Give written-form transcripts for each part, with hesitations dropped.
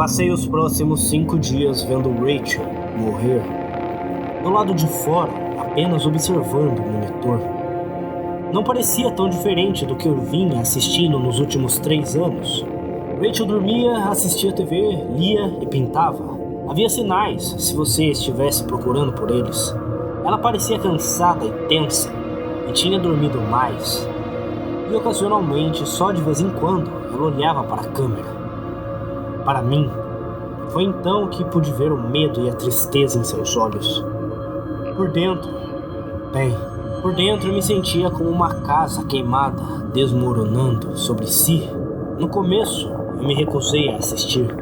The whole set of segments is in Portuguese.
Passei os próximos 5 dias vendo Rachel morrer. Do lado de fora, apenas observando o monitor. Não parecia tão diferente do que eu vinha assistindo nos últimos 3 anos. Rachel dormia, assistia TV, lia e pintava. Havia sinais se você estivesse procurando por eles. Ela parecia cansada e tensa, e tinha dormido mais. E ocasionalmente, só de vez em quando, ela olhava para a câmera. Para mim, foi então que pude ver o medo e a tristeza em seus olhos. Por dentro eu me sentia como uma casa queimada, desmoronando sobre si. No começo, eu me recusei a assistir,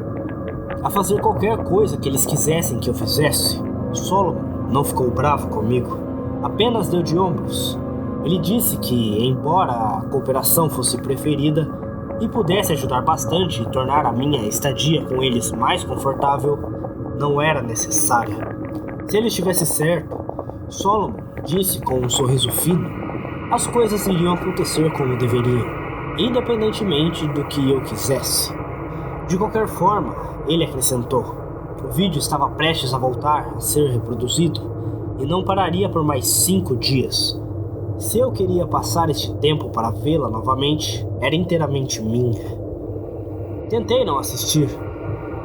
a fazer qualquer coisa que eles quisessem que eu fizesse. Solomon não ficou bravo comigo, apenas deu de ombros. Ele disse que, embora a cooperação fosse preferida e pudesse ajudar bastante e tornar a minha estadia com eles mais confortável, não era necessária. Se ele estivesse certo, Solomon disse com um sorriso fino, as coisas iriam acontecer como deveriam, independentemente do que eu quisesse. De qualquer forma, ele acrescentou, o vídeo estava prestes a voltar a ser reproduzido e não pararia por mais 5 dias. Se eu queria passar este tempo para vê-la novamente, era inteiramente minha. Tentei não assistir,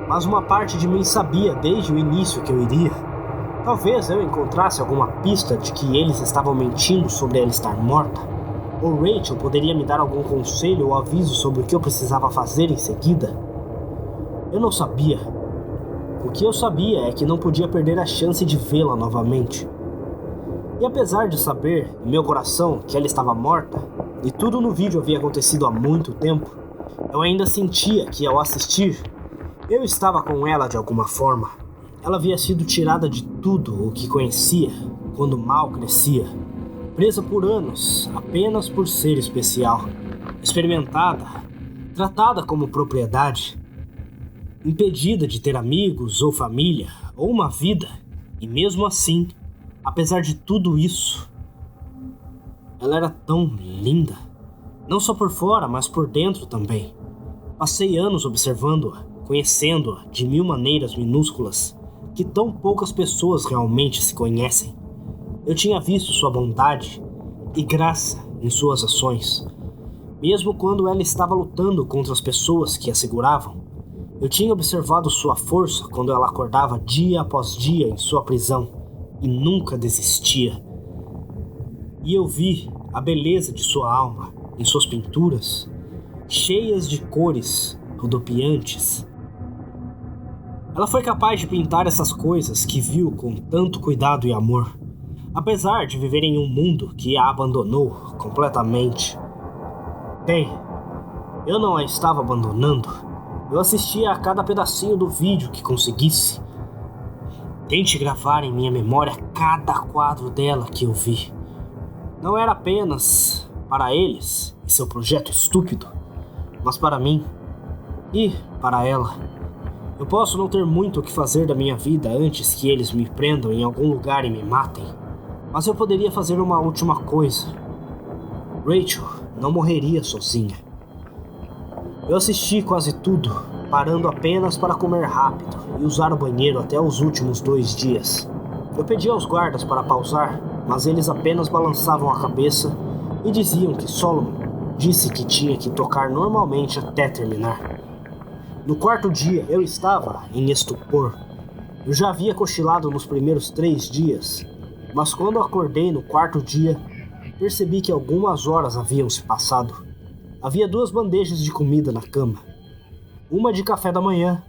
mas uma parte de mim sabia desde o início que eu iria. Talvez eu encontrasse alguma pista de que eles estavam mentindo sobre ela estar morta. Ou Rachel poderia me dar algum conselho ou aviso sobre o que eu precisava fazer em seguida. Eu não sabia. O que eu sabia é que não podia perder a chance de vê-la novamente. E apesar de saber, em meu coração, que ela estava morta, e tudo no vídeo havia acontecido há muito tempo, eu ainda sentia que, ao assistir, eu estava com ela de alguma forma. Ela havia sido tirada de tudo o que conhecia quando mal crescia, presa por anos apenas por ser especial, experimentada, tratada como propriedade, impedida de ter amigos ou família ou uma vida, e mesmo assim, apesar de tudo isso, ela era tão linda, não só por fora, mas por dentro também. Passei anos observando-a, conhecendo-a de 1000 maneiras minúsculas que tão poucas pessoas realmente se conhecem. Eu tinha visto sua bondade e graça em suas ações, mesmo quando ela estava lutando contra as pessoas que a seguravam. Eu tinha observado sua força quando ela acordava dia após dia em sua prisão e nunca desistia. E eu vi a beleza de sua alma em suas pinturas, cheias de cores rodopiantes. Ela foi capaz de pintar essas coisas que viu com tanto cuidado e amor, apesar de viver em um mundo que a abandonou completamente. Bem, eu não a estava abandonando. Eu assistia a cada pedacinho do vídeo que conseguisse. Tente gravar em minha memória cada quadro dela que eu vi. Não era apenas para eles e seu projeto estúpido, mas para mim e para ela. Eu posso não ter muito o que fazer da minha vida antes que eles me prendam em algum lugar e me matem, mas eu poderia fazer uma última coisa. Rachel não morreria sozinha. Eu assisti quase tudo, parando apenas para comer rápido e usar o banheiro até os últimos 2 dias. Eu pedi aos guardas para pausar, mas eles apenas balançavam a cabeça e diziam que Solomon disse que tinha que tocar normalmente até terminar. No 4º dia, eu estava em estupor. Eu já havia cochilado nos primeiros 3 dias, mas quando acordei no 4º dia, percebi que algumas horas haviam se passado. Havia 2 bandejas de comida na cama, uma de café da manhã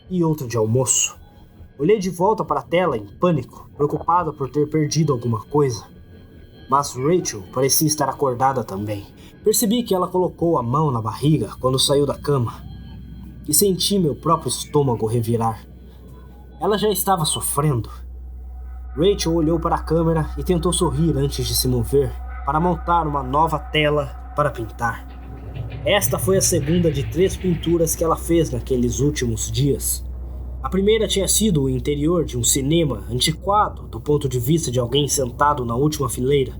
e outra de almoço. Olhei de volta para a tela em pânico, preocupado por ter perdido alguma coisa. Mas Rachel parecia estar acordada também. Percebi que ela colocou a mão na barriga quando saiu da cama e senti meu próprio estômago revirar. Ela já estava sofrendo. Rachel olhou para a câmera e tentou sorrir antes de se mover para montar uma nova tela para pintar. Esta foi a segunda de 3 pinturas que ela fez naqueles últimos dias. A primeira tinha sido o interior de um cinema antiquado do ponto de vista de alguém sentado na última fileira.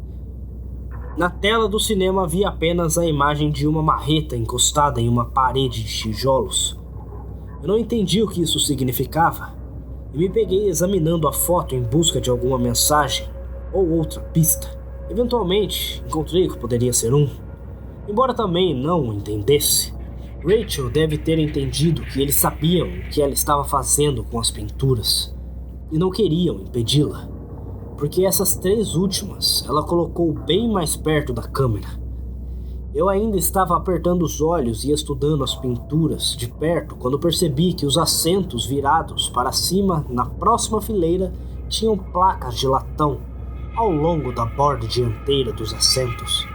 Na tela do cinema havia apenas a imagem de uma marreta encostada em uma parede de tijolos. Eu não entendi o que isso significava e me peguei examinando a foto em busca de alguma mensagem ou outra pista. Eventualmente, encontrei o que poderia ser embora também não o entendesse. Rachel deve ter entendido que eles sabiam o que ela estava fazendo com as pinturas e não queriam impedi-la, porque essas 3 últimas ela colocou bem mais perto da câmera. Eu ainda estava apertando os olhos e estudando as pinturas de perto quando percebi que os assentos virados para cima na próxima fileira tinham placas de latão ao longo da borda dianteira dos assentos.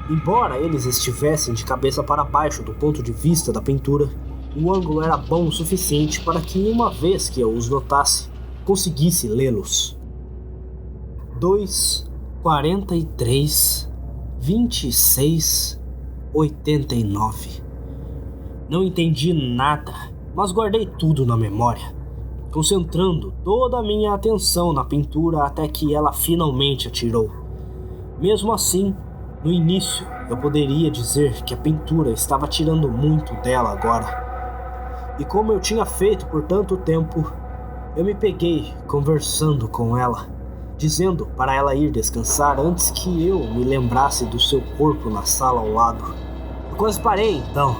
Embora eles estivessem de cabeça para baixo do ponto de vista da pintura, o ângulo era bom o suficiente para que, uma vez que eu os notasse, conseguisse lê-los. 2, 43, 26, 89. Não entendi nada, mas guardei tudo na memória, concentrando toda a minha atenção na pintura até que ela finalmente atirou. Mesmo assim, no início, eu poderia dizer que a pintura estava tirando muito dela agora. E como eu tinha feito por tanto tempo, eu me peguei conversando com ela, dizendo para ela ir descansar antes que eu me lembrasse do seu corpo na sala ao lado. Eu quase parei então,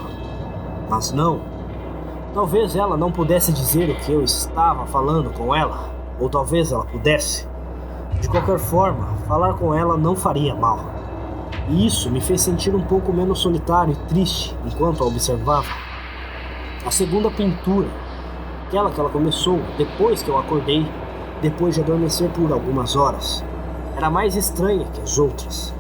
mas não. Talvez ela não pudesse dizer o que eu estava falando com ela, ou talvez ela pudesse. De qualquer forma, falar com ela não faria mal. E isso me fez sentir um pouco menos solitário e triste enquanto a observava. A segunda pintura, aquela que ela começou depois que eu acordei, depois de adormecer por algumas horas, era mais estranha que as outras.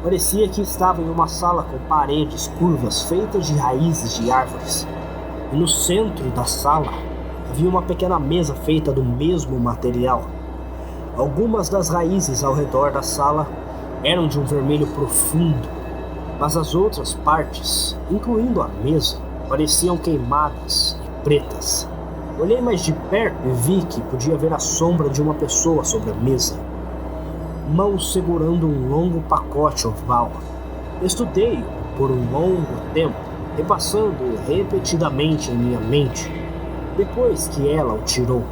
Parecia que estava em uma sala com paredes curvas feitas de raízes de árvores. E no centro da sala havia uma pequena mesa feita do mesmo material. Algumas das raízes ao redor da sala eram de um vermelho profundo, mas as outras partes, incluindo a mesa, pareciam queimadas e pretas. Olhei mais de perto e vi que podia ver a sombra de uma pessoa sobre a mesa, mãos segurando um longo pacote oval. Estudei-o por um longo tempo, repassando-o repetidamente em minha mente, depois que ela o tirou.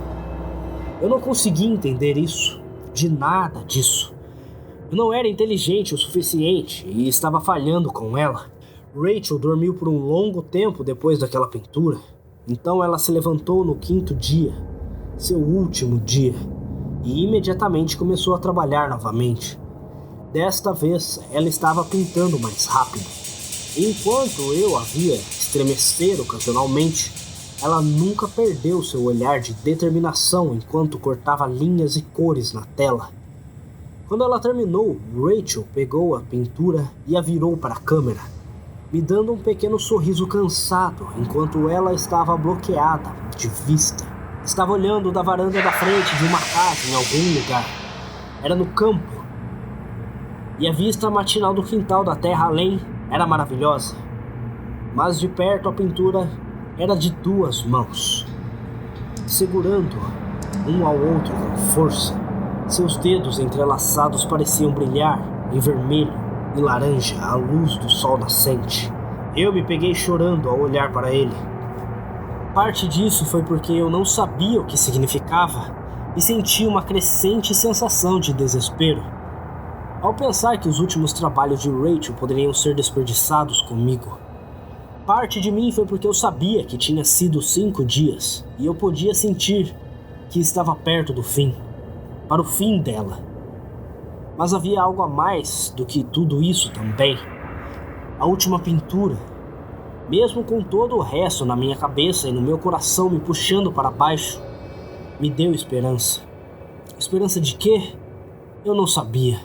Eu não conseguia entender isso, de nada disso. Eu não era inteligente o suficiente e estava falhando com ela. Rachel dormiu por um longo tempo depois daquela pintura. Então ela se levantou no 5º dia, seu último dia, e imediatamente começou a trabalhar novamente. Desta vez, ela estava pintando mais rápido. E enquanto eu a via estremecer ocasionalmente, ela nunca perdeu seu olhar de determinação enquanto cortava linhas e cores na tela. Quando ela terminou, Rachel pegou a pintura e a virou para a câmera, me dando um pequeno sorriso cansado enquanto ela estava bloqueada de vista. Estava olhando da varanda da frente de uma casa em algum lugar. Era no campo. E a vista matinal do quintal da terra além era maravilhosa. Mas de perto a pintura era de 2 mãos, segurando um ao outro com força. Seus dedos entrelaçados pareciam brilhar em vermelho e laranja à luz do sol nascente. Eu me peguei chorando ao olhar para ele. Parte disso foi porque eu não sabia o que significava e senti uma crescente sensação de desespero ao pensar que os últimos trabalhos de Rachel poderiam ser desperdiçados comigo. Parte de mim foi porque eu sabia que tinha sido 5 dias e eu podia sentir que estava perto do fim. Para o fim dela. Mas havia algo a mais do que tudo isso também. A última pintura, mesmo com todo o resto na minha cabeça e no meu coração me puxando para baixo, me deu esperança. Esperança de quê? Eu não sabia.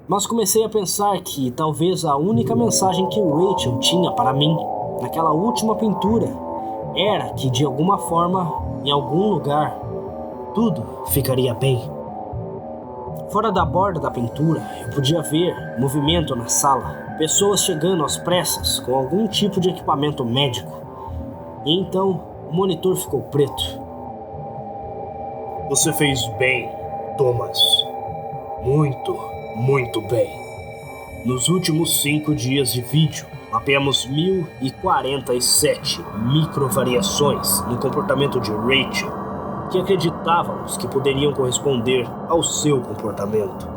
Mas comecei a pensar que talvez a única mensagem que Rachel tinha para mim, naquela última pintura, era que de alguma forma, em algum lugar, tudo ficaria bem. Fora da borda da pintura, eu podia ver movimento na sala, pessoas chegando às pressas com algum tipo de equipamento médico. E então, o monitor ficou preto. Você fez bem, Thomas. Muito bem. Nos últimos 5 dias de vídeo, mapeamos 1047 microvariações no comportamento de Rachel que acreditávamos que poderiam corresponder ao seu comportamento,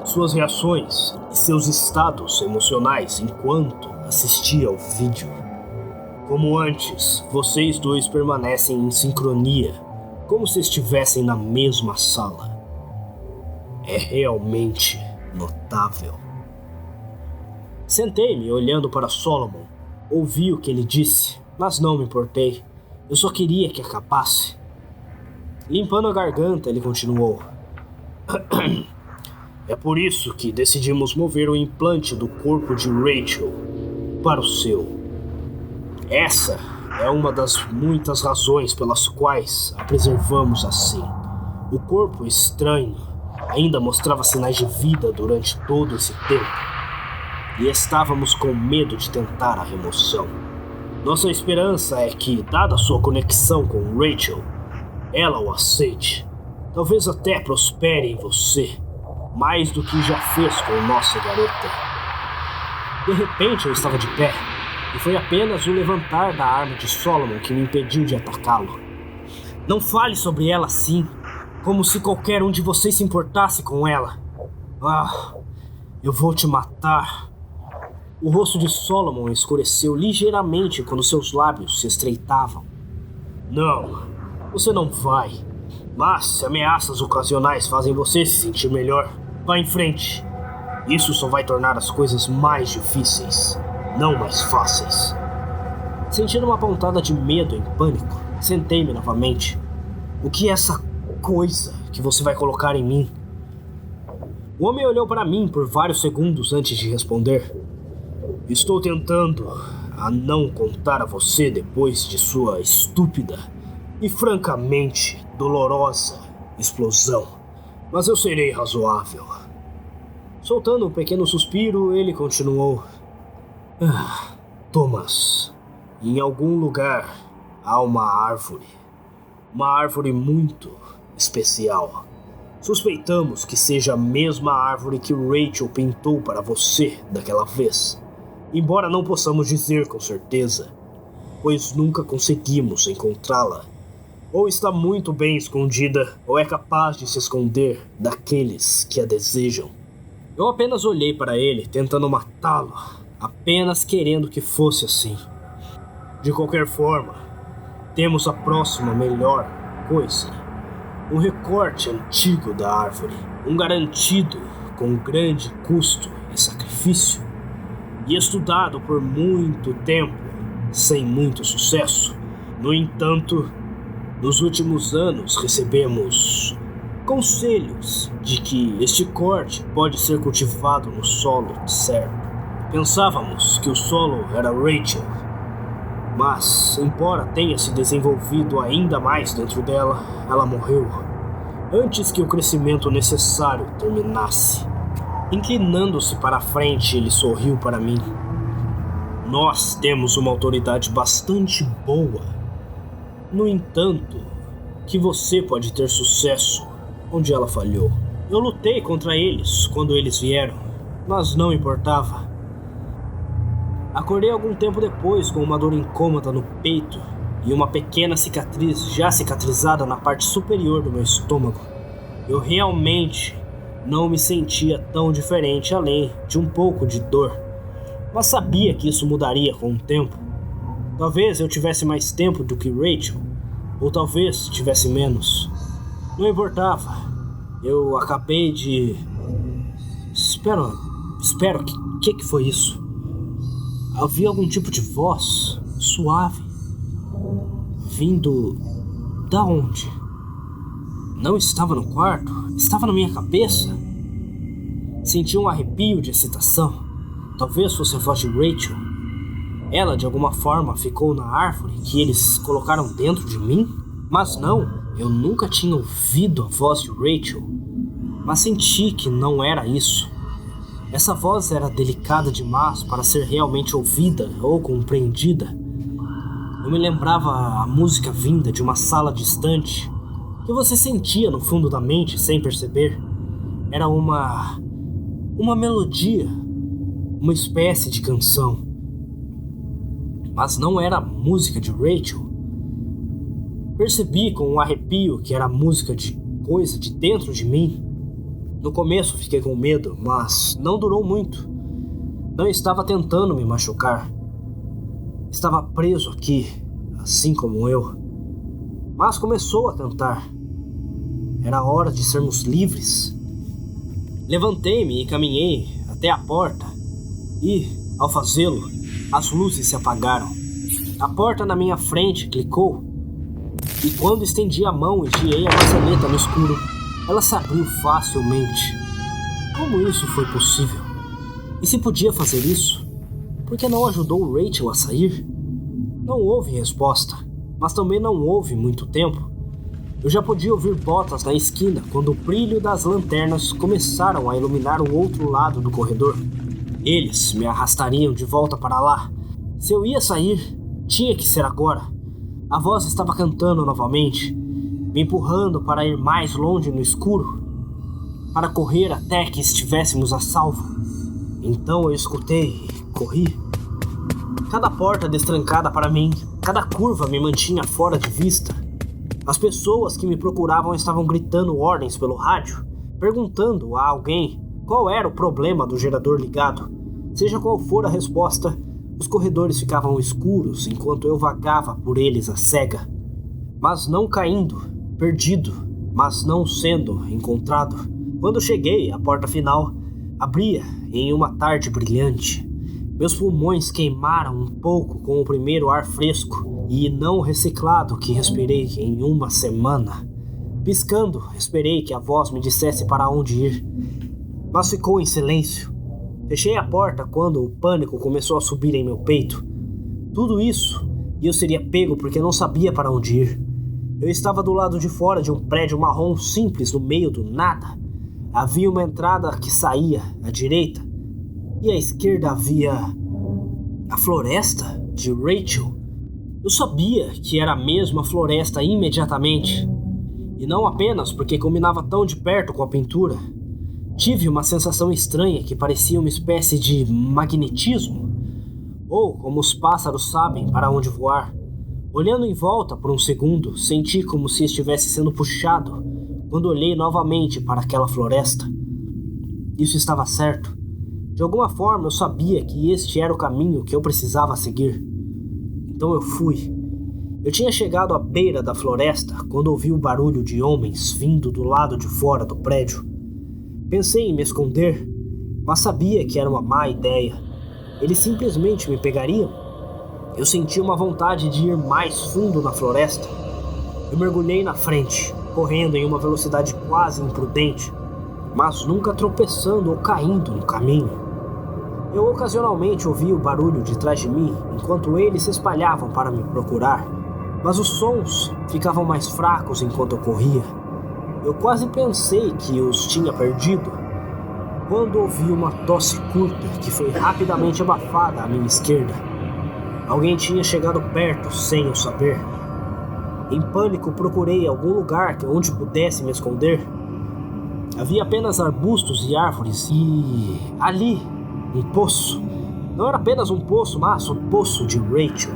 suas reações e seus estados emocionais enquanto assistia ao vídeo. Como antes, vocês dois permanecem em sincronia, como se estivessem na mesma sala. É realmente notável. Sentei-me olhando para Solomon. Ouvi o que ele disse, mas não me importei. Eu só queria que acabasse. Limpando a garganta, ele continuou. É por isso que decidimos mover o implante do corpo de Rachel para o seu. Essa é uma das muitas razões pelas quais a preservamos assim. O corpo estranho ainda mostrava sinais de vida durante todo esse tempo, e estávamos com medo de tentar a remoção. Nossa esperança é que, dada sua conexão com Rachel, ela o aceite. Talvez até prospere em você, mais do que já fez com nossa garota. De repente eu estava de pé, e foi apenas o levantar da arma de Solomon que me impediu de atacá-lo. Não fale sobre ela assim, como se qualquer um de vocês se importasse com ela. Ah, eu vou te matar. O rosto de Solomon escureceu ligeiramente quando seus lábios se estreitavam. Não, você não vai. Mas se ameaças ocasionais fazem você se sentir melhor, vá em frente. Isso só vai tornar as coisas mais difíceis, não mais fáceis. Sentindo uma pontada de medo e pânico, sentei-me novamente. O que é essa coisa que você vai colocar em mim? O homem olhou para mim por vários segundos antes de responder. Estou tentando a não contar a você depois de sua estúpida e francamente dolorosa explosão, mas eu serei razoável. Soltando um pequeno suspiro, ele continuou. Thomas, em algum lugar há uma árvore muito especial. Suspeitamos que seja a mesma árvore que Rachel pintou para você daquela vez, embora não possamos dizer com certeza, pois nunca conseguimos encontrá-la. Ou está muito bem escondida, ou é capaz de se esconder daqueles que a desejam. Eu apenas olhei para ele, tentando matá-lo, apenas querendo que fosse assim. De qualquer forma, temos a próxima melhor coisa. Um recorte antigo da árvore, um garantido com grande custo e sacrifício, e estudado por muito tempo, sem muito sucesso. No entanto, nos últimos anos recebemos conselhos de que este corte pode ser cultivado no solo certo. Pensávamos que o solo era Rachel, mas, embora tenha se desenvolvido ainda mais dentro dela, ela morreu antes que o crescimento necessário terminasse. Inclinando-se para a frente, ele sorriu para mim. Nós temos uma autoridade bastante boa. No entanto, que você pode ter sucesso onde ela falhou. Eu lutei contra eles quando eles vieram, mas não importava. Acordei algum tempo depois com uma dor incômoda no peito e uma pequena cicatriz já cicatrizada na parte superior do meu estômago. Eu realmente não me sentia tão diferente além de um pouco de dor, mas sabia que isso mudaria com o tempo. Talvez eu tivesse mais tempo do que Rachel, ou talvez tivesse menos. Não importava. Eu acabei de... Espera, que foi isso? Havia algum tipo de voz suave, vindo da onde? Não estava no quarto, estava na minha cabeça. Senti um arrepio de excitação. Talvez fosse a voz de Rachel. Ela, de alguma forma, ficou na árvore que eles colocaram dentro de mim? Mas não, eu nunca tinha ouvido a voz de Rachel. Mas senti que não era isso. Essa voz era delicada demais para ser realmente ouvida ou compreendida. Eu me lembrava a música vinda de uma sala distante, que você sentia no fundo da mente sem perceber. Era uma melodia, uma espécie de canção. mas não era a música de Rachel. Percebi com um arrepio que era música de coisa de dentro de mim. No começo fiquei com medo, mas não durou muito. Não estava tentando me machucar. Estava preso aqui, assim como eu. Mas começou a cantar. Era hora de sermos livres. Levantei-me e caminhei até a porta. E, ao fazê-lo, as luzes se apagaram. A porta na minha frente clicou. E quando estendi a mão e girei a maçaneta no escuro, ela se abriu facilmente. Como isso foi possível? E se podia fazer isso, por que não ajudou Rachel a sair? Não houve resposta, mas também não houve muito tempo. Eu já podia ouvir botas na esquina quando o brilho das lanternas começaram a iluminar o outro lado do corredor. Eles me arrastariam de volta para lá. Se eu ia sair, tinha que ser agora. A voz estava cantando novamente, me empurrando para ir mais longe no escuro, para correr até que estivéssemos a salvo. Então eu escutei e corri. Cada porta destrancada para mim, cada curva me mantinha fora de vista. As pessoas que me procuravam estavam gritando ordens pelo rádio, perguntando a alguém qual era o problema do gerador ligado. Seja qual for a resposta, os corredores ficavam escuros enquanto eu vagava por eles à cega. Mas não caindo, perdido, mas não sendo encontrado. Quando cheguei à porta final, abria em uma tarde brilhante. Meus pulmões queimaram um pouco com o primeiro ar fresco e não reciclado que respirei em uma semana. Piscando, esperei que a voz me dissesse para onde ir, mas ficou em silêncio. Fechei a porta quando o pânico começou a subir em meu peito. Tudo isso, e eu seria pego porque não sabia para onde ir. Eu estava do lado de fora de um prédio marrom simples no meio do nada. Havia uma entrada que saía à direita, e à esquerda havia a floresta de Rachel. Eu sabia que era a mesma floresta imediatamente, e não apenas porque combinava tão de perto com a pintura. Tive uma sensação estranha que parecia uma espécie de magnetismo, ou como os pássaros sabem para onde voar. Olhando em volta por um segundo, senti como se estivesse sendo puxado quando olhei novamente para aquela floresta. Isso estava certo. De alguma forma eu sabia que este era o caminho que eu precisava seguir. Então eu fui. Eu tinha chegado à beira da floresta quando ouvi o barulho de homens vindo do lado de fora do prédio. Pensei em me esconder, mas sabia que era uma má ideia. Eles simplesmente me pegariam. Eu senti uma vontade de ir mais fundo na floresta. Eu mergulhei na frente, correndo em uma velocidade quase imprudente, mas nunca tropeçando ou caindo no caminho. Eu ocasionalmente ouvia o barulho de trás de mim enquanto eles se espalhavam para me procurar, mas os sons ficavam mais fracos enquanto eu corria. Eu quase pensei que os tinha perdido, quando ouvi uma tosse curta que foi rapidamente abafada à minha esquerda. Alguém tinha chegado perto sem eu saber. Em pânico procurei algum lugar onde pudesse me esconder. Havia apenas arbustos e árvores e ali, um poço. Não era apenas um poço, mas o poço de Rachel,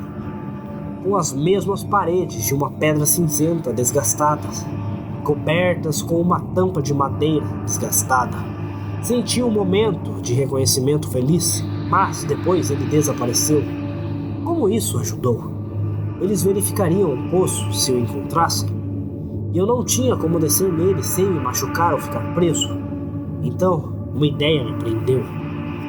com as mesmas paredes de uma pedra cinzenta desgastadas, cobertas com uma tampa de madeira desgastada. Senti um momento de reconhecimento feliz, mas depois ele desapareceu. Como isso ajudou? Eles verificariam o poço se o encontrassem, e eu não tinha como descer nele sem me machucar ou ficar preso. Então, uma ideia me prendeu.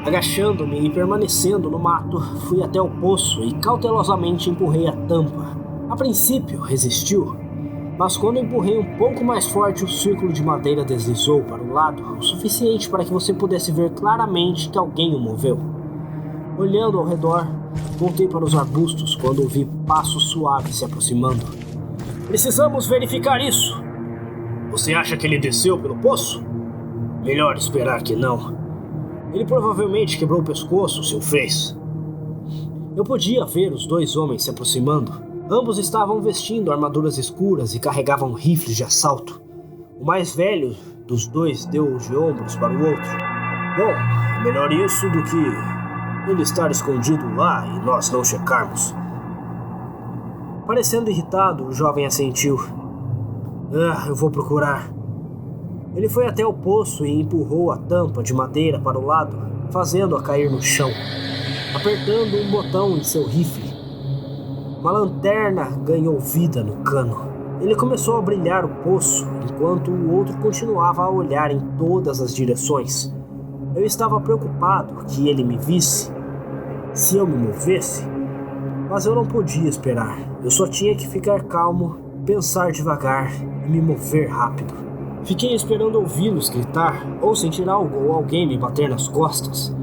Agachando-me e permanecendo no mato, fui até o poço e cautelosamente empurrei a tampa. A princípio, resistiu, mas quando empurrei um pouco mais forte, o círculo de madeira deslizou para o lado, o suficiente para que você pudesse ver claramente que alguém o moveu. Olhando ao redor, voltei para os arbustos quando ouvi passos suaves se aproximando. Precisamos verificar isso. Você acha que ele desceu pelo poço? Melhor esperar que não. Ele provavelmente quebrou o pescoço se o fez. Eu podia ver os dois homens se aproximando. Ambos estavam vestindo armaduras escuras e carregavam rifles de assalto. O mais velho dos dois deu de ombros para o outro. Bom, melhor isso do que... ele estar escondido lá e nós não checarmos. Parecendo irritado, o jovem assentiu. Eu vou procurar. Ele foi até o poço e empurrou a tampa de madeira para o lado, fazendo-a cair no chão, apertando um botão em seu rifle. Uma lanterna ganhou vida no cano. Ele começou a brilhar o poço, enquanto o outro continuava a olhar em todas as direções. Eu estava preocupado que ele me visse, se eu me movesse, mas eu não podia esperar. Eu só tinha que ficar calmo, pensar devagar e me mover rápido. Fiquei esperando ouvi-los gritar ou sentir algo ou alguém me bater nas costas,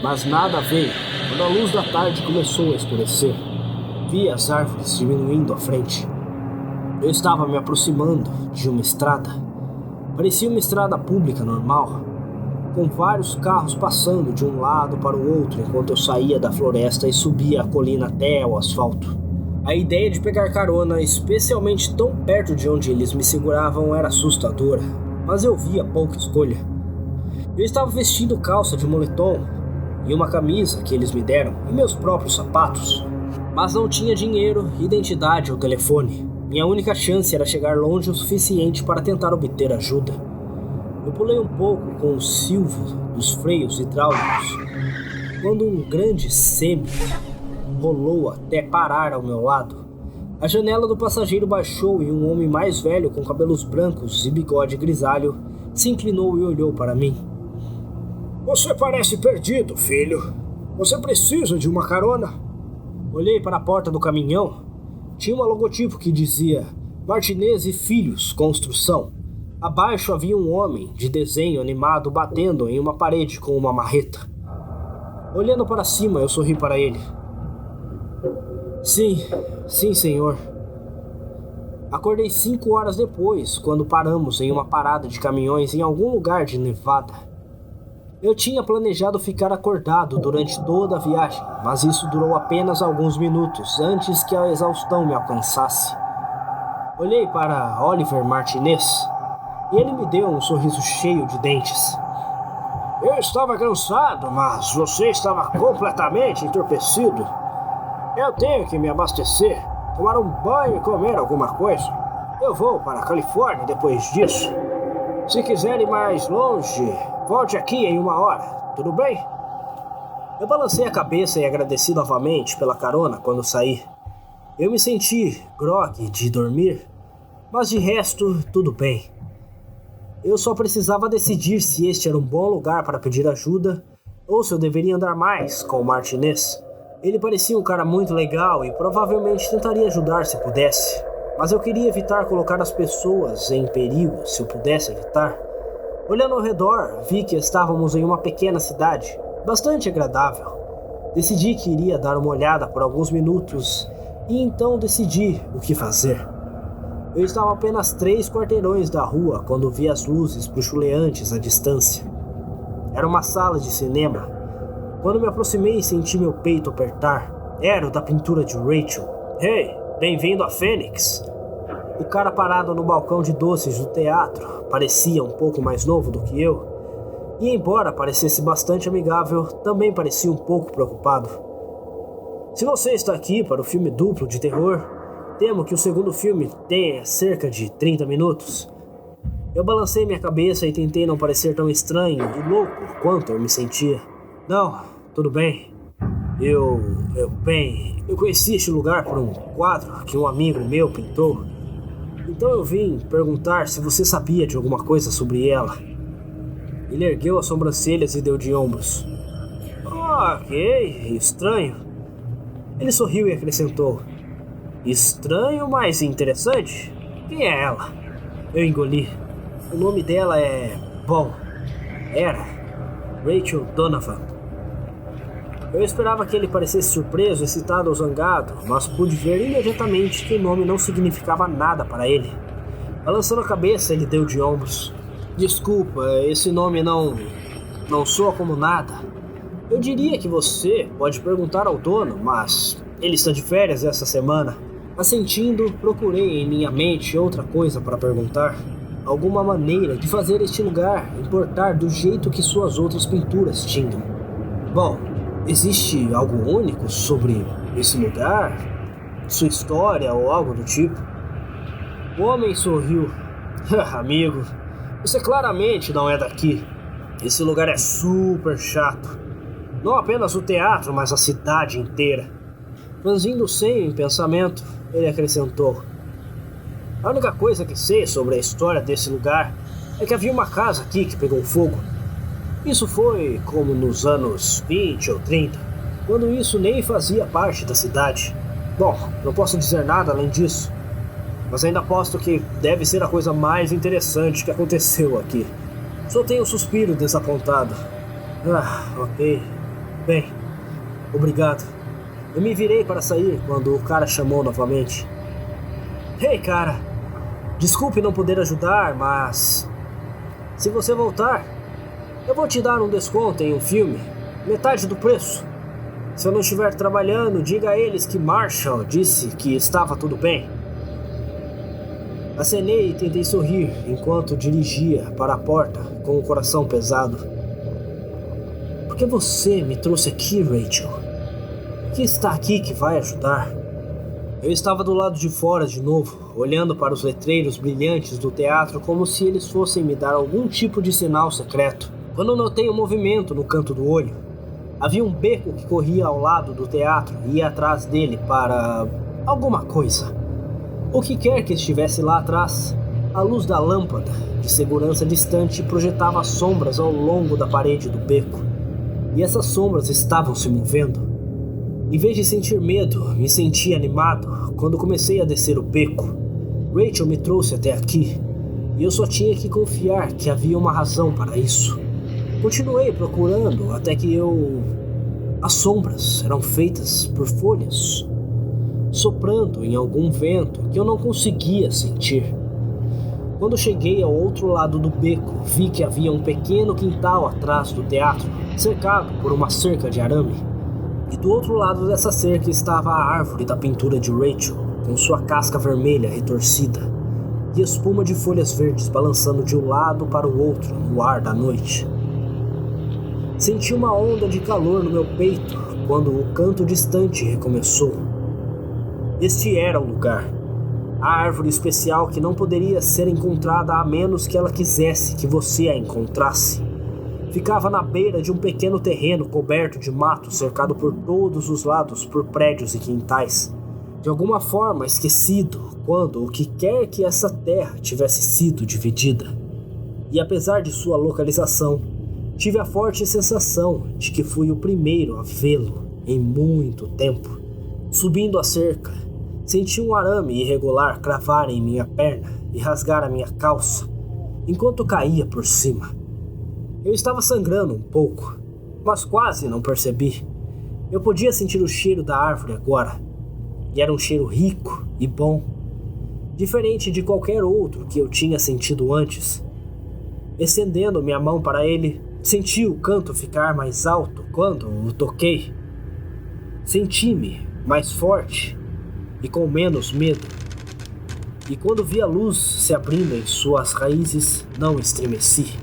mas nada veio. Quando a luz da tarde começou a escurecer, vi as árvores diminuindo à frente. Eu estava me aproximando de uma estrada. Parecia uma estrada pública normal, com vários carros passando de um lado para o outro enquanto eu saía da floresta e subia a colina até o asfalto. A ideia de pegar carona, especialmente tão perto de onde eles me seguravam, era assustadora, mas eu via pouca escolha. Eu estava vestindo calça de moletom e uma camisa que eles me deram e meus próprios sapatos, mas não tinha dinheiro, identidade ou telefone. Minha única chance era chegar longe o suficiente para tentar obter ajuda. Eu pulei um pouco com o silvo dos freios hidráulicos, quando um grande semi rolou até parar ao meu lado. A janela do passageiro baixou e um homem mais velho com cabelos brancos e bigode grisalho se inclinou e olhou para mim. Você parece perdido, filho. Você precisa de uma carona? Olhei para a porta do caminhão. Tinha um logotipo que dizia Martinez e Filhos, Construção. Abaixo havia um homem de desenho animado batendo em uma parede com uma marreta. Olhando para cima, eu sorri para ele. Sim, senhor. Acordei 5 horas depois, quando paramos em uma parada de caminhões em algum lugar de Nevada. Eu tinha planejado ficar acordado durante toda a viagem, mas isso durou apenas alguns minutos antes que a exaustão me alcançasse. Olhei para Oliver Martinez e ele me deu um sorriso cheio de dentes. Eu estava cansado, mas você estava completamente entorpecido. Eu tenho que me abastecer, tomar um banho e comer alguma coisa. Eu vou para a Califórnia depois disso. Se quiser ir mais longe, volte aqui em 1 hora, tudo bem? Eu balancei a cabeça e agradeci novamente pela carona quando saí. Eu me senti grogue de dormir, mas de resto, tudo bem. Eu só precisava decidir se este era um bom lugar para pedir ajuda ou se eu deveria andar mais com o Martinez. Ele parecia um cara muito legal e provavelmente tentaria ajudar se pudesse, mas eu queria evitar colocar as pessoas em perigo se eu pudesse evitar. Olhando ao redor, vi que estávamos em uma pequena cidade, bastante agradável. Decidi que iria dar uma olhada por alguns minutos e então decidi o que fazer. Eu estava apenas 3 quarteirões da rua quando vi as luzes bruxuleantes à distância. Era uma sala de cinema. Quando me aproximei, senti meu peito apertar. Era o da pintura de Rachel. Hey, bem-vindo a Phoenix. O cara parado no balcão de doces do teatro parecia um pouco mais novo do que eu. E embora parecesse bastante amigável, também parecia um pouco preocupado. Se você está aqui para o filme duplo de terror, temo que o segundo filme tenha cerca de 30 minutos. Eu balancei minha cabeça e tentei não parecer tão estranho e louco quanto eu me sentia. Não, tudo bem. Eu conheci este lugar por um quadro que um amigo meu pintou. Então eu vim perguntar se você sabia de alguma coisa sobre ela. Ele ergueu as sobrancelhas e deu de ombros. Ok, estranho. Ele sorriu e acrescentou. Estranho, mas interessante. Quem é ela? Eu engoli. O nome dela é... era Rachel Donovan. Eu esperava que ele parecesse surpreso, excitado ou zangado, mas pude ver imediatamente que o nome não significava nada para ele. Balançando a cabeça, ele deu de ombros. Desculpa, esse nome não soa como nada. Eu diria que você pode perguntar ao dono, mas ele está de férias essa semana. Assentindo, procurei em minha mente outra coisa para perguntar. Alguma maneira de fazer este lugar importar do jeito que suas outras pinturas tinham. Bom, Existe algo único sobre esse lugar? Sua história ou algo do tipo? O homem sorriu. Amigo, você claramente não é daqui. Esse lugar é super chato. Não apenas o teatro, mas a cidade inteira. Franzindo o senho em pensamento, ele acrescentou: a única coisa que sei sobre a história desse lugar é que havia uma casa aqui que pegou fogo. Isso foi como nos anos 20 ou 30, quando isso nem fazia parte da cidade. Bom, não posso dizer nada além disso, mas ainda aposto que deve ser a coisa mais interessante que aconteceu aqui. Só tenho um suspiro desapontado. Ok. Bem, obrigado. Eu me virei para sair quando o cara chamou novamente. Ei, cara, desculpe não poder ajudar, mas se você voltar, eu vou te dar um desconto em um filme, metade do preço. Se eu não estiver trabalhando, diga a eles que Marshall disse que estava tudo bem. Acenei e tentei sorrir enquanto dirigia para a porta com o coração pesado. Por que você me trouxe aqui, Rachel? O que está aqui que vai ajudar? Eu estava do lado de fora de novo, olhando para os letreiros brilhantes do teatro como se eles fossem me dar algum tipo de sinal secreto. Quando notei um movimento no canto do olho, havia um beco que corria ao lado do teatro e ia atrás dele para alguma coisa. O que quer que estivesse lá atrás, a luz da lâmpada de segurança distante projetava sombras ao longo da parede do beco. E essas sombras estavam se movendo. Em vez de sentir medo, me senti animado quando comecei a descer o beco. Rachel me trouxe até aqui, e eu só tinha que confiar que havia uma razão para isso. Continuei procurando até que As sombras eram feitas por folhas, soprando em algum vento que eu não conseguia sentir. Quando cheguei ao outro lado do beco, vi que havia um pequeno quintal atrás do teatro, cercado por uma cerca de arame. E do outro lado dessa cerca estava a árvore da pintura de Rachel, com sua casca vermelha retorcida, e espuma de folhas verdes balançando de um lado para o outro no ar da noite. Senti uma onda de calor no meu peito quando o canto distante recomeçou. Este era o lugar. A árvore especial que não poderia ser encontrada a menos que ela quisesse que você a encontrasse. Ficava na beira de um pequeno terreno coberto de mato, cercado por todos os lados por prédios e quintais. De alguma forma esquecido quando o que quer que essa terra tivesse sido dividida. E apesar de sua localização, tive a forte sensação de que fui o primeiro a vê-lo em muito tempo. Subindo a cerca, senti um arame irregular cravar em minha perna e rasgar a minha calça, enquanto caía por cima. Eu estava sangrando um pouco, mas quase não percebi. Eu podia sentir o cheiro da árvore agora, e era um cheiro rico e bom, diferente de qualquer outro que eu tinha sentido antes. Estendendo minha mão para ele, senti o canto ficar mais alto quando o toquei. Senti-me mais forte e com menos medo. E quando vi a luz se abrindo em suas raízes, não estremeci.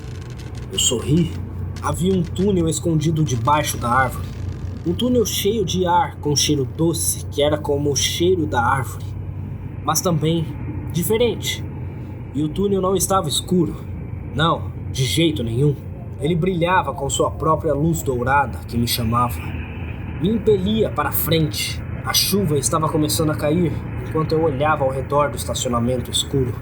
Eu sorri. Havia um túnel escondido debaixo da árvore. Um túnel cheio de ar com cheiro doce que era como o cheiro da árvore, mas também diferente. E o túnel não estava escuro. Não, de jeito nenhum. Ele brilhava com sua própria luz dourada que me chamava. Me impelia para frente. A chuva estava começando a cair enquanto eu olhava ao redor do estacionamento escuro.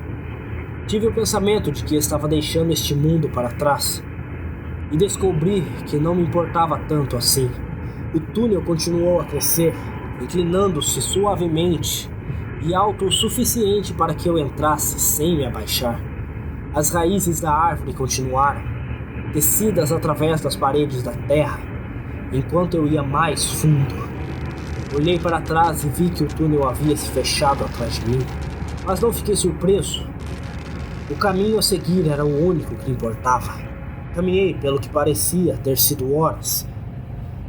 Tive o pensamento de que estava deixando este mundo para trás e descobri que não me importava tanto assim. O túnel continuou a crescer, inclinando-se suavemente e alto o suficiente para que eu entrasse sem me abaixar. As raízes da árvore continuaram, tecidas através das paredes da terra, enquanto eu ia mais fundo. Olhei para trás e vi que o túnel havia se fechado atrás de mim, mas não fiquei surpreso. O caminho a seguir era o único que importava. Caminhei pelo que parecia ter sido horas,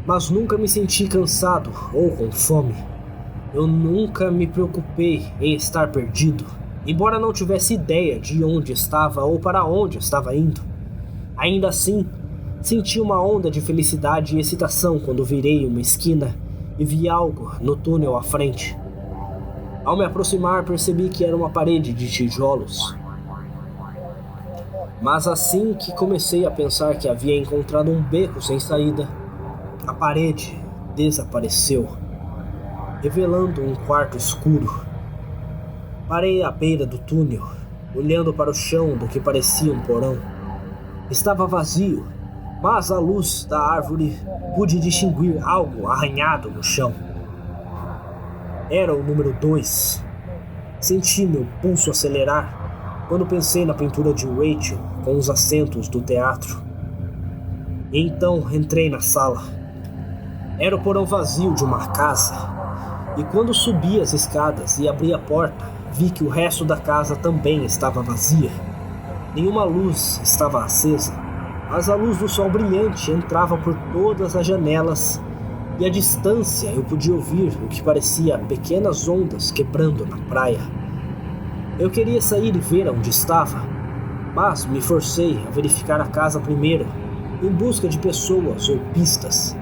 mas nunca me senti cansado ou com fome. Eu nunca me preocupei em estar perdido, embora não tivesse ideia de onde estava ou para onde estava indo. Ainda assim, Senti uma onda de felicidade e excitação quando virei uma esquina e vi algo no túnel à frente. Ao me aproximar, percebi que era uma parede de tijolos. Mas assim que comecei a pensar que havia encontrado um beco sem saída, a parede desapareceu, revelando um quarto escuro. Parei à beira do túnel, olhando para o chão do que parecia um porão. Estava vazio, mas à luz da árvore pude distinguir algo arranhado no chão. Era o número 2. Senti meu pulso acelerar quando pensei na pintura de Rachel com os assentos do teatro. E então entrei na sala. Era o porão vazio de uma casa, e quando subi as escadas e abri a porta, vi que o resto da casa também estava vazia. Nenhuma luz estava acesa, mas a luz do sol brilhante entrava por todas as janelas, e à distância eu podia ouvir o que parecia pequenas ondas quebrando na praia. Eu queria sair e ver onde estava, mas me forcei a verificar a casa primeiro, em busca de pessoas ou pistas,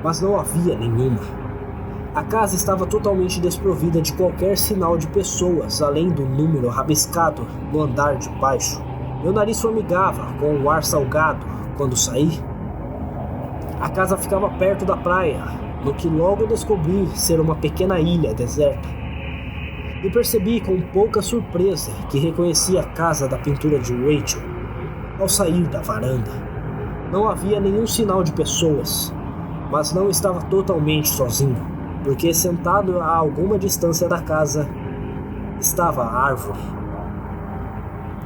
mas não havia nenhuma. A casa estava totalmente desprovida de qualquer sinal de pessoas, além do número rabiscado no andar de baixo. Meu nariz formigava com o ar salgado quando saí. A casa ficava perto da praia, no que logo descobri ser uma pequena ilha deserta. E percebi com pouca surpresa que reconheci a casa da pintura de Rachel ao sair da varanda. Não havia nenhum sinal de pessoas, mas não estava totalmente sozinho, porque sentado a alguma distância da casa estava a árvore.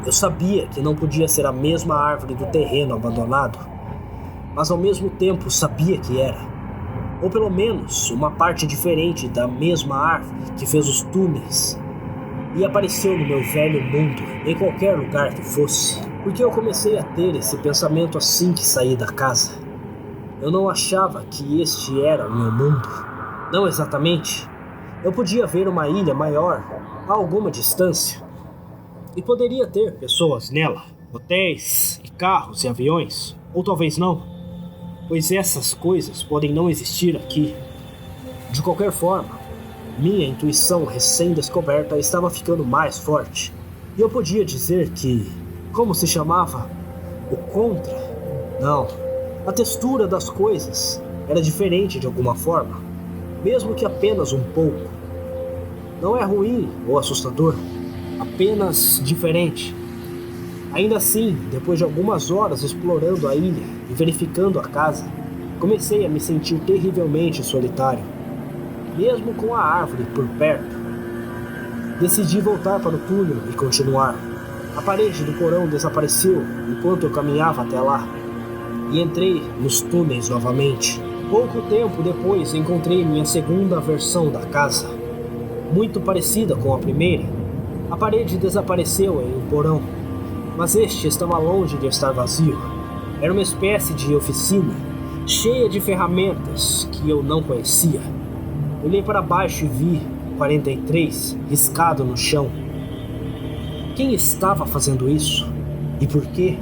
Eu sabia que não podia ser a mesma árvore do terreno abandonado, mas ao mesmo tempo sabia que era, ou pelo menos uma parte diferente da mesma árvore que fez os túneis e apareceu no meu velho mundo, em qualquer lugar que fosse. Porque eu comecei a ter esse pensamento assim que saí da casa. Eu não achava que este era o meu mundo. Não exatamente. Eu podia ver uma ilha maior a alguma distância, e poderia ter pessoas nela, hotéis e carros e aviões, ou talvez não, pois essas coisas podem não existir aqui. De qualquer forma, minha intuição recém-descoberta estava ficando mais forte, e eu podia dizer que, como se chamava? O contra? Não, a textura das coisas era diferente de alguma forma, mesmo que apenas um pouco. Não é ruim ou assustador, apenas diferente. Ainda assim, depois de algumas horas explorando a ilha e verificando a casa, comecei a me sentir terrivelmente solitário, mesmo com a árvore por perto. Decidi voltar para o túnel e continuar. A parede do porão desapareceu enquanto eu caminhava até lá, e entrei nos túneis novamente. Pouco tempo depois encontrei minha segunda versão da casa, muito parecida com a primeira. A parede desapareceu em um porão, mas este estava longe de estar vazio. Era uma espécie de oficina, cheia de ferramentas que eu não conhecia. Olhei para baixo e vi 43 riscado no chão. Quem estava fazendo isso? E por quê?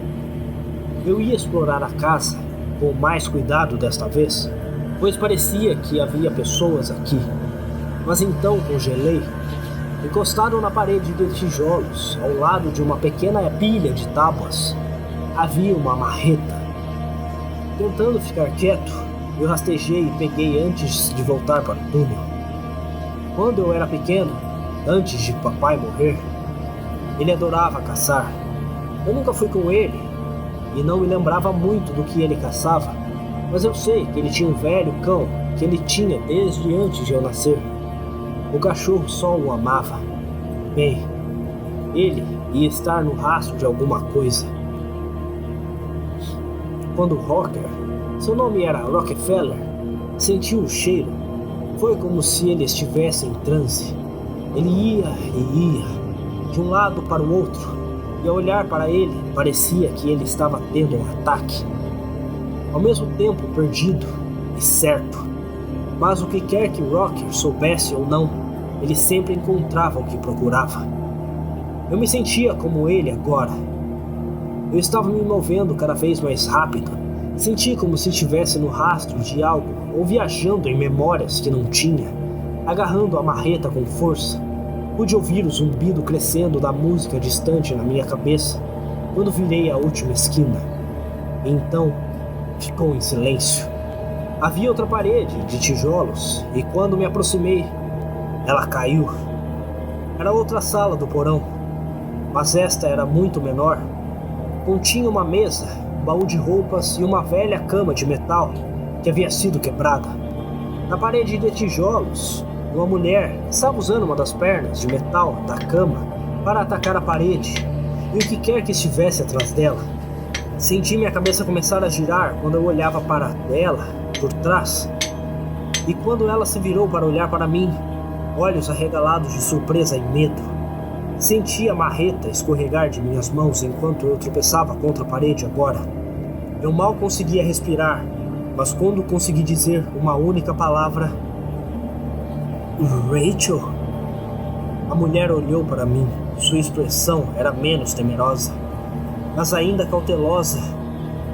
Eu ia explorar a casa com mais cuidado desta vez, pois parecia que havia pessoas aqui. Mas então congelei. Encostado na parede de tijolos, ao lado de uma pequena pilha de tábuas, havia uma marreta. Tentando ficar quieto, eu rastejei e peguei antes de voltar para o túnel. Quando eu era pequeno, antes de papai morrer, ele adorava caçar. Eu nunca fui com ele e não me lembrava muito do que ele caçava, mas eu sei que ele tinha um velho cão que ele tinha desde antes de eu nascer. O cachorro só o amava. Bem, ele ia estar no rastro de alguma coisa. Quando Rocker, seu nome era Rockefeller, sentiu o cheiro, foi como se ele estivesse em transe. Ele ia e ia, de um lado para o outro, e ao olhar para ele, parecia que ele estava tendo um ataque. Ao mesmo tempo perdido e certo. Mas o que quer que Rocker soubesse ou não, ele sempre encontrava o que procurava. Eu me sentia como ele agora. Eu estava me movendo cada vez mais rápido Senti como se estivesse no rastro de algo ou viajando em memórias que não tinha, agarrando a marreta com força. Pude ouvir o zumbido crescendo da música distante na minha cabeça quando virei a última esquina. E então, ficou em silêncio. Havia outra parede de tijolos e quando me aproximei, ela caiu. Era outra sala do porão, mas esta era muito menor. Continha uma mesa, um baú de roupas e uma velha cama de metal que havia sido quebrada. Na parede de tijolos, uma mulher estava usando uma das pernas de metal da cama para atacar a parede e o que quer que estivesse atrás dela. Senti minha cabeça começar a girar quando eu olhava para ela por trás. E quando ela se virou para olhar para mim, olhos arregalados de surpresa e medo. Senti a marreta escorregar de minhas mãos enquanto eu tropeçava contra a parede agora. Eu mal conseguia respirar, mas quando consegui dizer uma única palavra... Rachel? A mulher olhou para mim. Sua expressão era menos temerosa, mas ainda cautelosa.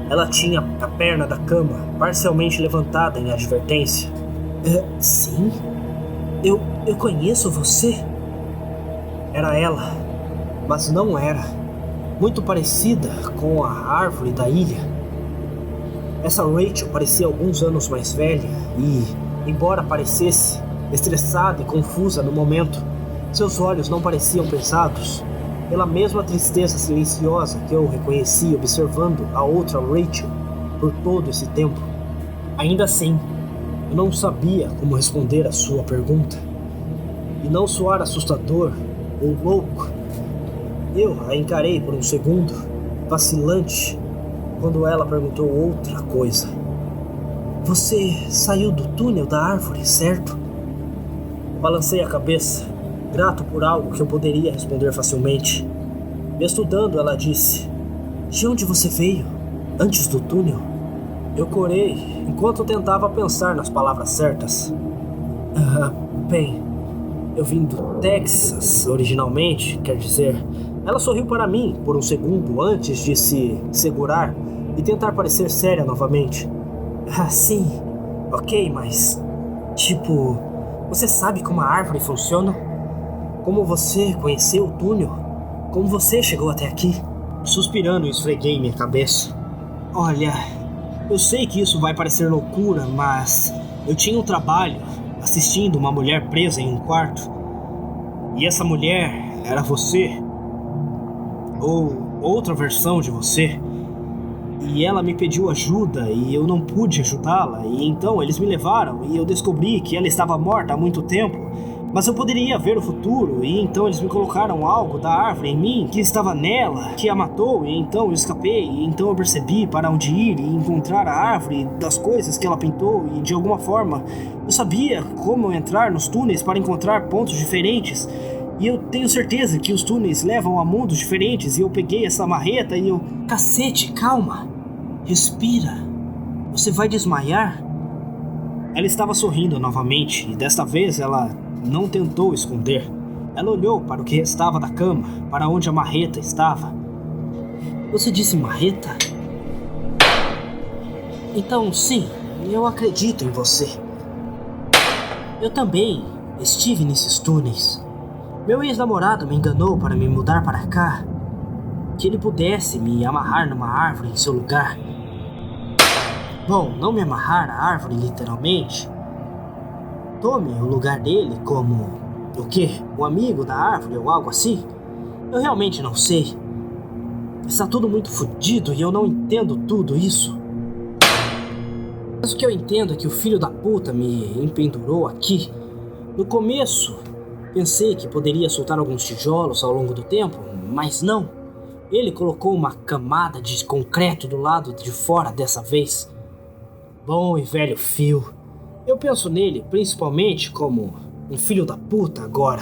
Ela tinha a perna da cama parcialmente levantada em advertência. Sim? Eu conheço você? Era ela, mas não era. Muito parecida com a árvore da ilha. Essa Rachel parecia alguns anos mais velha e, embora parecesse estressada e confusa no momento, seus olhos não pareciam pesados, pela mesma tristeza silenciosa que eu reconheci observando a outra Rachel por todo esse tempo. Ainda assim, eu não sabia como responder a sua pergunta. E não soar assustador ou louco, eu a encarei por um segundo, vacilante, quando ela perguntou outra coisa. Você saiu do túnel da árvore, certo? Balancei a cabeça, grato por algo que eu poderia responder facilmente. Me estudando, ela disse: de onde você veio? Antes do túnel? Eu corei, enquanto tentava pensar nas palavras certas. Bem, eu vim do Texas originalmente, quer dizer... Ela sorriu para mim por um segundo antes de se segurar e tentar parecer séria novamente. Sim, ok, mas... Tipo, você sabe como a árvore funciona? Como você conheceu o túnel? Como você chegou até aqui? Suspirando, esfreguei minha cabeça. Olha, eu sei que isso vai parecer loucura, mas eu tinha um trabalho assistindo uma mulher presa em um quarto. E essa mulher era você. Ou outra versão de você. E ela me pediu ajuda e eu não pude ajudá-la. E então eles me levaram e eu descobri que ela estava morta há muito tempo. Mas eu poderia ver o futuro, e então eles me colocaram algo da árvore em mim, que estava nela, que a matou, e então eu escapei, e então eu percebi para onde ir e encontrar a árvore das coisas que ela pintou, e de alguma forma eu sabia como entrar nos túneis para encontrar pontos diferentes, e eu tenho certeza que os túneis levam a mundos diferentes, e eu peguei essa marreta e eu... Cacete, calma, respira, você vai desmaiar? Ela estava sorrindo novamente, e desta vez ela... não tentou esconder. Ela olhou para o que restava da cama, para onde a marreta estava. Você disse marreta? Então, sim, eu acredito em você. Eu também estive nesses túneis. Meu ex-namorado me enganou para me mudar para cá. Que ele pudesse me amarrar numa árvore em seu lugar. Bom, não me amarrar à árvore literalmente. Tome o lugar dele como... o quê? Um amigo da árvore ou algo assim? Eu realmente não sei. Está tudo muito fodido e eu não entendo tudo isso. Mas o que eu entendo é que o filho da puta me empendurou aqui. No começo, pensei que poderia soltar alguns tijolos ao longo do tempo, mas não. Ele colocou uma camada de concreto do lado de fora dessa vez. Bom e velho Phil. Eu penso nele principalmente como um filho da puta agora.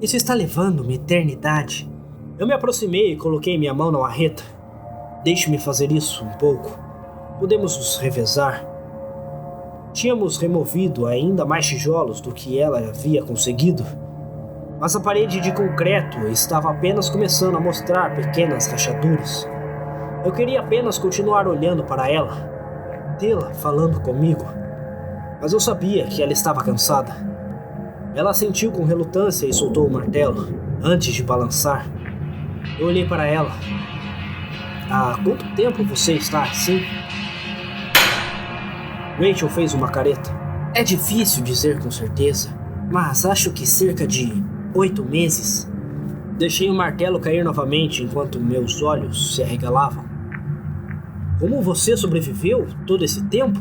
Isso está levando uma eternidade. Eu me aproximei e coloquei minha mão na marreta. Deixe-me fazer isso um pouco. Podemos nos revezar. Tínhamos removido ainda mais tijolos do que ela havia conseguido, mas a parede de concreto estava apenas começando a mostrar pequenas rachaduras. Eu queria apenas continuar olhando para ela, tê-la falando comigo, mas eu sabia que ela estava cansada. Ela assentiu com relutância e soltou o martelo, antes de balançar. Eu olhei para ela. Há quanto tempo você está assim? Rachel fez uma careta. É difícil dizer com certeza, mas acho que cerca de 8 meses. Deixei o martelo cair novamente enquanto meus olhos se arregalavam. Como você sobreviveu todo esse tempo?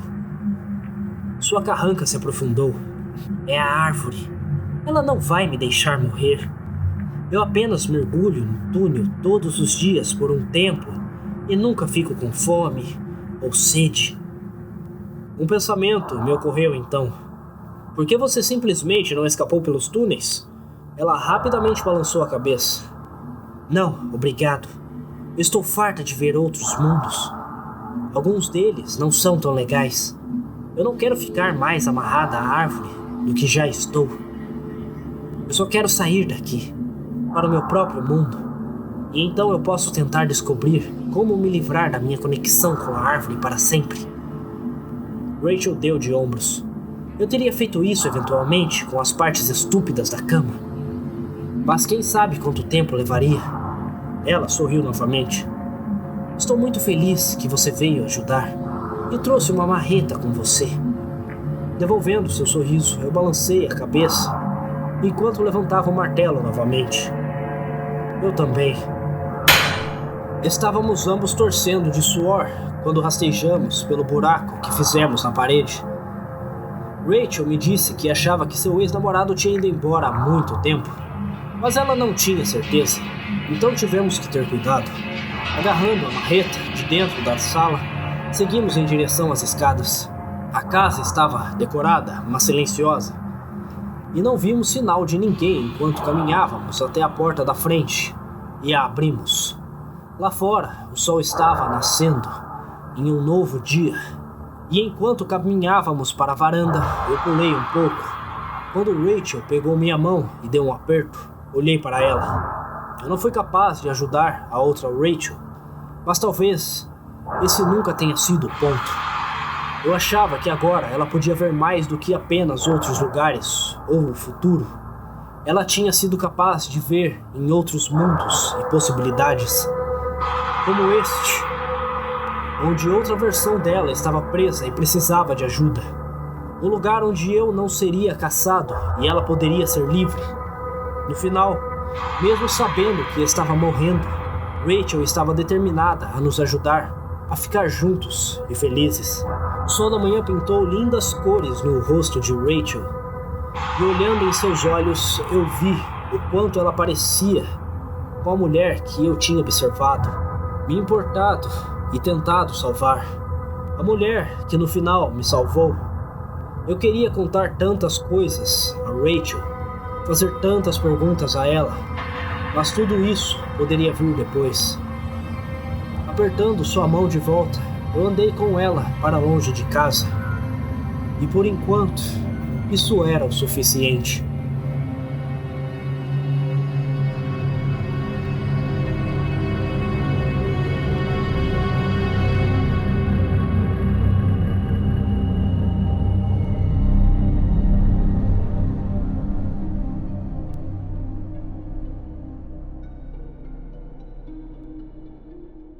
Sua carranca se aprofundou. É a árvore. Ela não vai me deixar morrer. Eu apenas mergulho no túnel todos os dias por um tempo e nunca fico com fome ou sede. Um pensamento me ocorreu então. Por que você simplesmente não escapou pelos túneis? Ela rapidamente balançou a cabeça. Não, obrigado. Estou farta de ver outros mundos. Alguns deles não são tão legais. Eu não quero ficar mais amarrada à árvore do que já estou. Eu só quero sair daqui, para o meu próprio mundo. E então eu posso tentar descobrir como me livrar da minha conexão com a árvore para sempre. Rachel deu de ombros. Eu teria feito isso eventualmente com as partes estúpidas da cama. Mas quem sabe quanto tempo levaria? Ela sorriu novamente. Estou muito feliz que você veio ajudar e trouxe uma marreta com você. Devolvendo seu sorriso, eu balancei a cabeça enquanto levantava o martelo novamente. Eu também. Estávamos ambos torcendo de suor quando rastejamos pelo buraco que fizemos na parede. Rachel me disse que achava que seu ex-namorado tinha ido embora há muito tempo, mas ela não tinha certeza, então tivemos que ter cuidado. Agarrando a marreta de dentro da sala, seguimos em direção às escadas. A casa estava decorada, mas silenciosa, e não vimos sinal de ninguém enquanto caminhávamos até a porta da frente e a abrimos. Lá fora, o sol estava nascendo em um novo dia, e enquanto caminhávamos para a varanda, eu pulei um pouco. Quando Rachel pegou minha mão e deu um aperto, olhei para ela. Eu não fui capaz de ajudar a outra Rachel, mas talvez esse nunca tenha sido o ponto. Eu achava que agora ela podia ver mais do que apenas outros lugares ou o futuro. Ela tinha sido capaz de ver em outros mundos e possibilidades, como este, onde outra versão dela estava presa e precisava de ajuda. Um lugar onde eu não seria caçado e ela poderia ser livre. No final, mesmo sabendo que estava morrendo, Rachel estava determinada a nos ajudar a ficar juntos e felizes. O sol da manhã pintou lindas cores no rosto de Rachel, e olhando em seus olhos, eu vi o quanto ela parecia com a mulher que eu tinha observado, me importado e tentado salvar. A mulher que no final me salvou. Eu queria contar tantas coisas a Rachel, fazer tantas perguntas a ela, mas tudo isso poderia vir depois. Apertando sua mão de volta, eu andei com ela para longe de casa. E por enquanto, isso era o suficiente.